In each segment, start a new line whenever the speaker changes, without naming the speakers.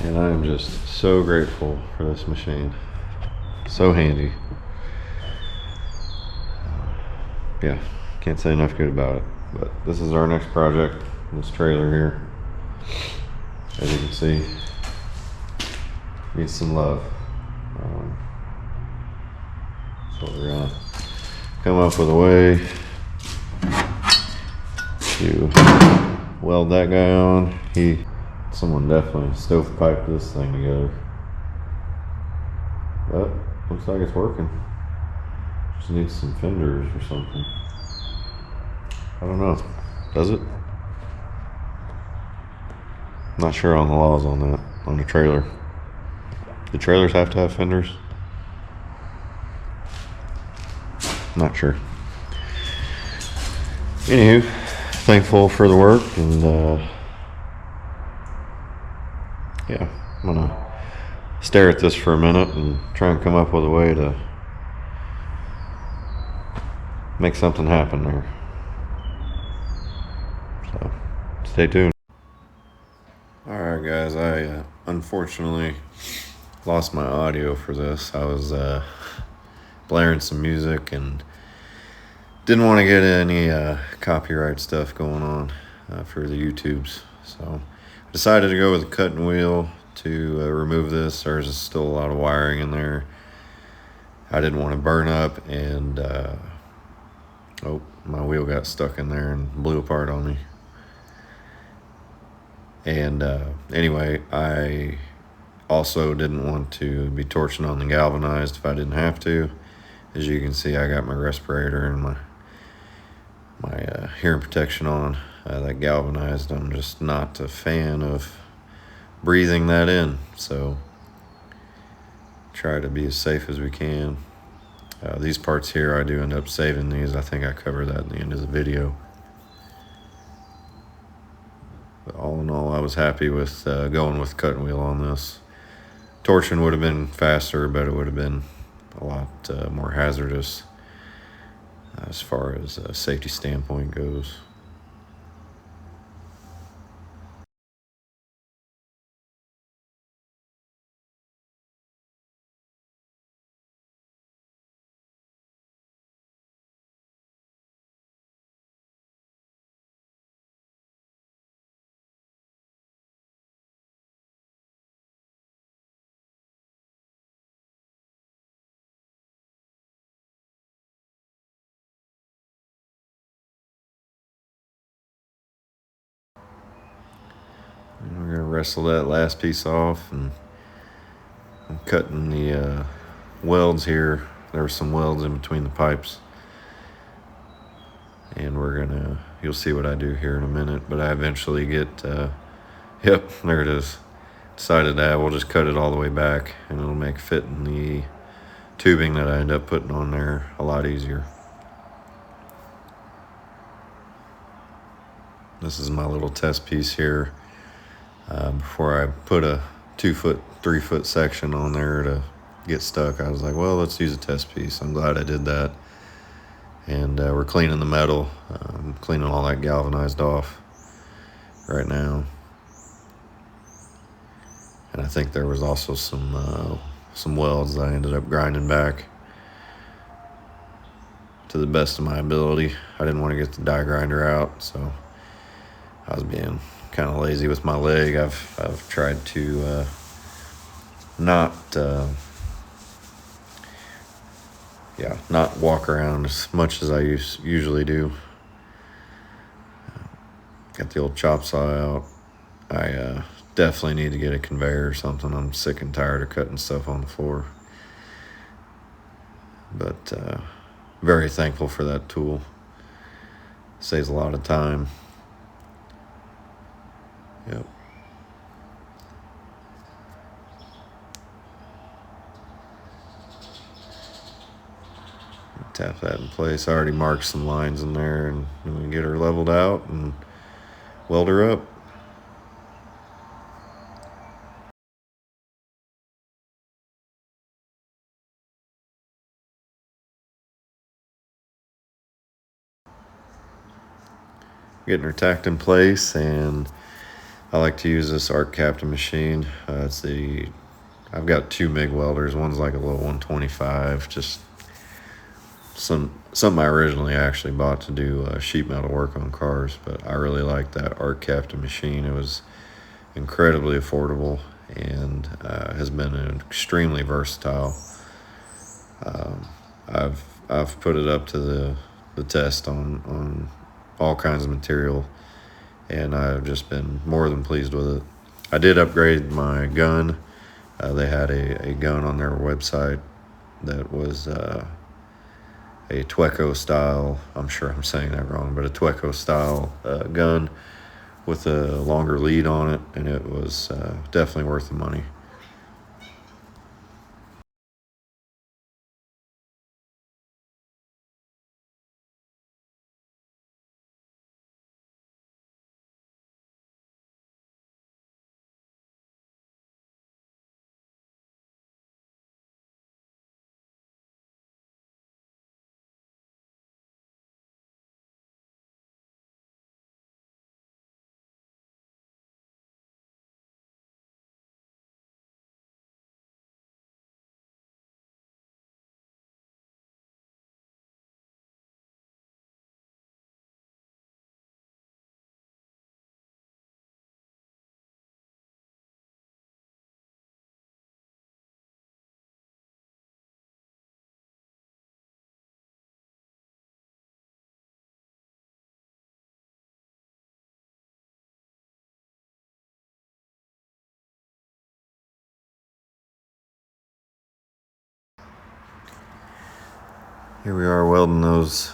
And I am just so grateful for this machine. So handy. Yeah, can't say enough good about it. But this is our next project, this trailer here. As you can see, needs some love. So we're gonna come up with a way to weld that guy on. Someone definitely stovepiped this thing together. But looks like it's working. Just needs some fenders or something. I don't know. Does it? Not sure on the laws on that, on the trailer. Do trailers have to have fenders? Not sure. Anywho, thankful for the work, and yeah, I'm gonna stare at this for a minute and try and come up with a way to make something happen there. So, stay tuned. Alright guys, I unfortunately lost my audio for this. I was blaring some music and didn't want to get any copyright stuff going on for the YouTubes. So I decided to go with a cutting wheel to remove this. There's still a lot of wiring in there. I didn't want to burn up, and oh, my wheel got stuck in there and blew apart on me. And anyway, I also didn't want to be torching on the galvanized if I didn't have to. As you can see, I got my respirator and my hearing protection on. That galvanized, I'm just not a fan of breathing that in, so try to be as safe as we can. These parts here, I do end up saving these. I think I cover that in the end of the video. But all in all, I was happy with going with cutting wheel on this. Torching would have been faster, but it would have been a lot more hazardous as far as a safety standpoint goes. And we're gonna wrestle that last piece off, and I'm cutting the welds here. There were some welds in between the pipes, and you'll see what I do here in a minute, but I eventually get, yep, there it is. Decided that we'll just cut it all the way back, and it'll make fitting the tubing that I end up putting on there a lot easier. This is my little test piece here. Before I put a 2 foot, 3 foot section on there to get stuck, I was like, well, let's use a test piece. I'm glad I did that. And we're cleaning the metal, cleaning all that galvanized off right now. And I think there was also some welds that I ended up grinding back to the best of my ability. I didn't want to get the die grinder out, so I was being kind of lazy with my leg. I've tried to not walk around as much as I usually do. Got the old chop saw out. I definitely need to get a conveyor or something. I'm sick and tired of cutting stuff on the floor. But very thankful for that tool. Saves a lot of time. Yep. Tap that in place. I already marked some lines in there, and we can get her leveled out and weld her up. Getting her tacked in place, and I like to use this arc captain machine. I've got two MIG welders. One's like a little 125, just something I originally actually bought to do sheet metal work on cars. But I really like that arc captain machine. It was incredibly affordable and has been an extremely versatile. I've put it up to the test on all kinds of material, and I've just been more than pleased with it. I did upgrade my gun. They had a gun on their website that was a Tweco style, I'm sure I'm saying that wrong, but a Tweco style gun with a longer lead on it, and it was definitely worth the money. Here we are welding those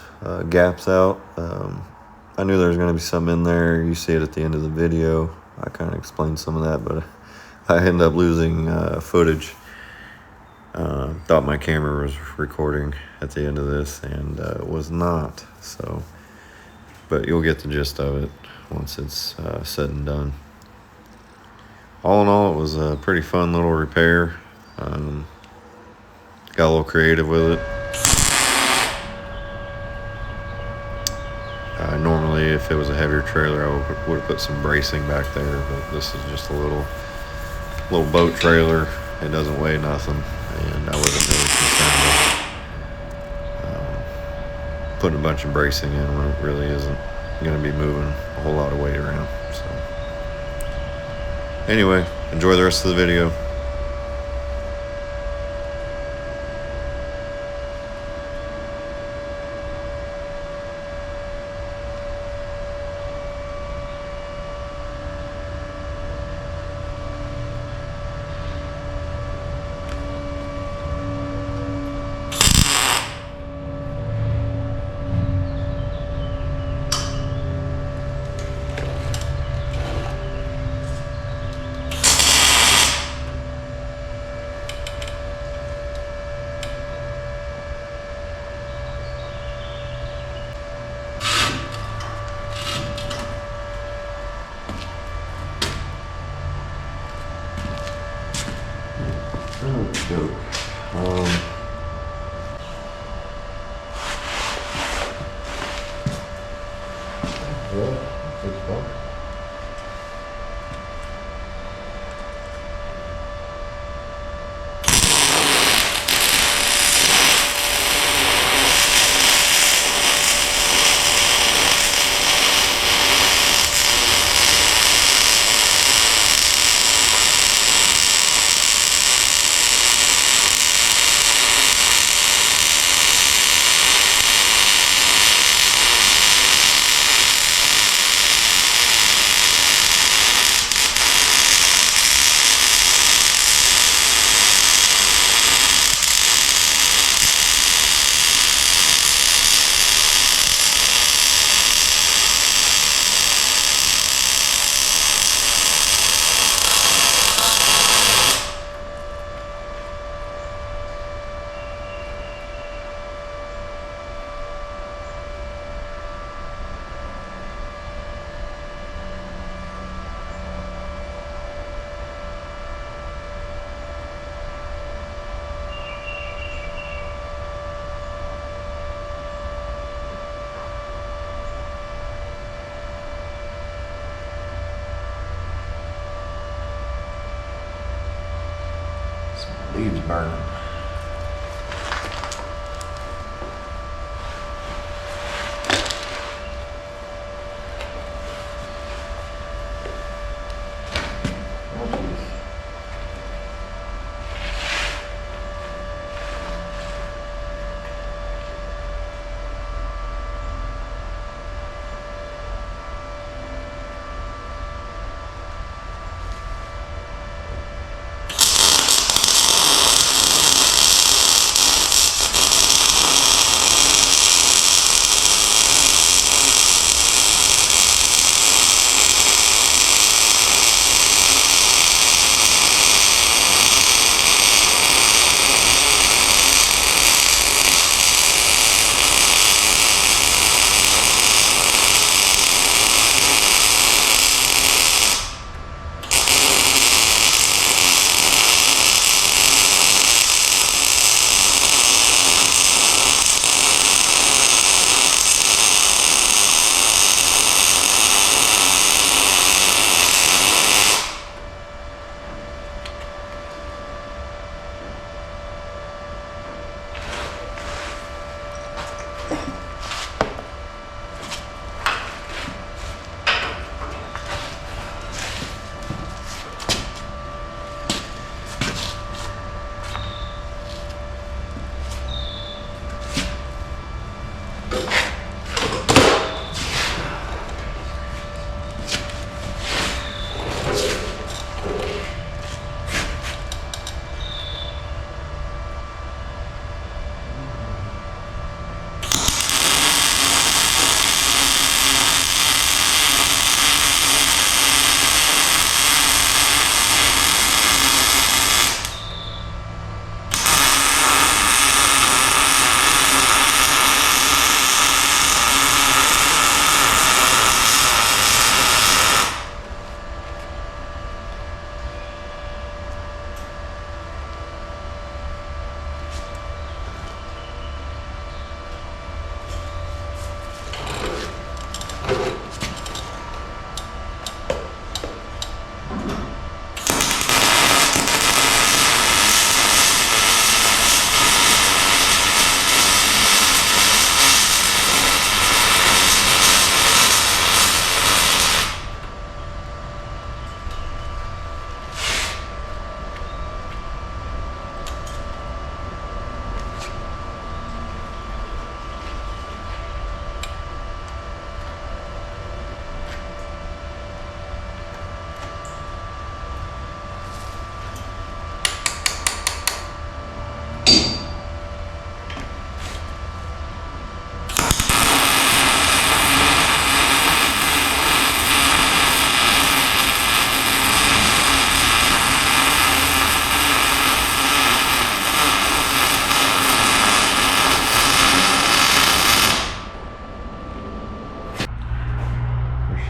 gaps out. I knew there was going to be some in there. You see it at the end of the video. I kind of explained some of that, but I ended up losing footage. Thought my camera was recording at the end of this, and it was not. So, but you'll get the gist of it once it's said and done. All in all, it was a pretty fun little repair. Got a little creative with it. Normally, if it was a heavier trailer, I would have put some bracing back there, but this is just a little boat trailer. It doesn't weigh nothing, and I wasn't really concerned with putting a bunch of bracing in when it really isn't going to be moving a whole lot of weight around. So, anyway, enjoy the rest of the video. Joke. Yeah, it's fun. Leaves burning.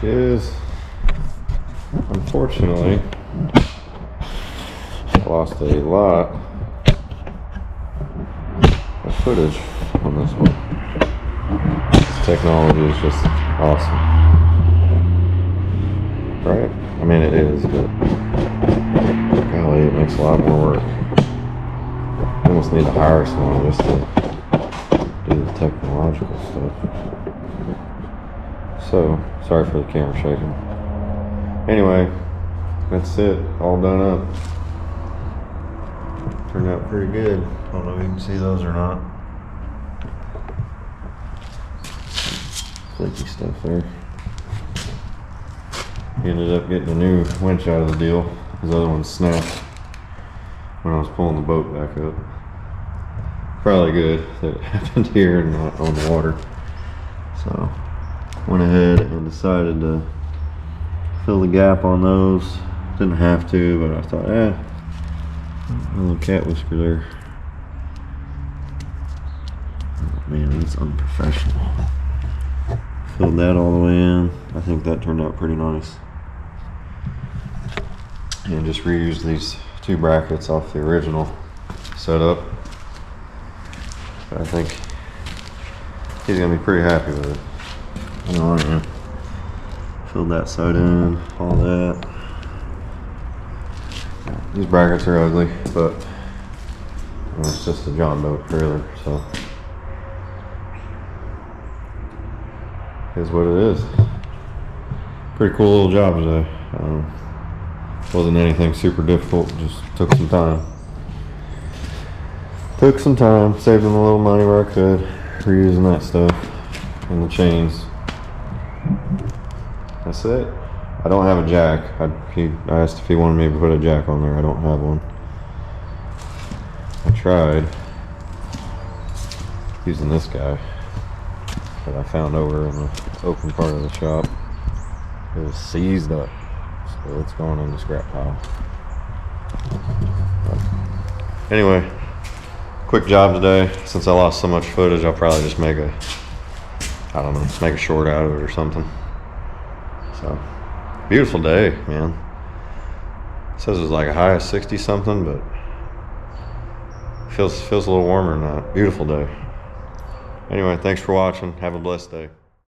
She is. Unfortunately, I lost a lot of footage on this one. This technology is just awesome. Right? I mean, it is, but golly, it makes a lot more work. I almost need to hire someone just to do the technological stuff. So, sorry for the camera shaking. Anyway, that's it. All done up. Turned out pretty good. I don't know if you can see those or not. Flaky stuff there. Ended up getting a new winch out of the deal. His other one snapped when I was pulling the boat back up. Probably good that it happened here and not on the water. So, went ahead and decided to fill the gap on those. Didn't have to, but I thought, a little cat whisker there. Oh, man, that's unprofessional. Filled that all the way in. I think that turned out pretty nice. And just reused these two brackets off the original setup. But I think he's gonna be pretty happy with it. I know I am. Filled that side in, all that. These brackets are ugly, but And it's just a John Doe trailer, so is what it is. Pretty cool little job today. Wasn't anything super difficult, just took some time. Saved them a little money where I could, reusing that stuff and the chains. That's it. I don't have a jack. I asked if he wanted me to put a jack on there. I don't have one. I tried using this guy that I found over in the open part of the shop. It was seized up, so it's going in the scrap pile. But anyway, quick job today. Since I lost so much footage, I'll probably just make a, I don't know, just make a short out of it or something. So, beautiful day, man. It says it was like a high of 60 something, but feels a little warmer than that. Beautiful day. Anyway, thanks for watching. Have a blessed day.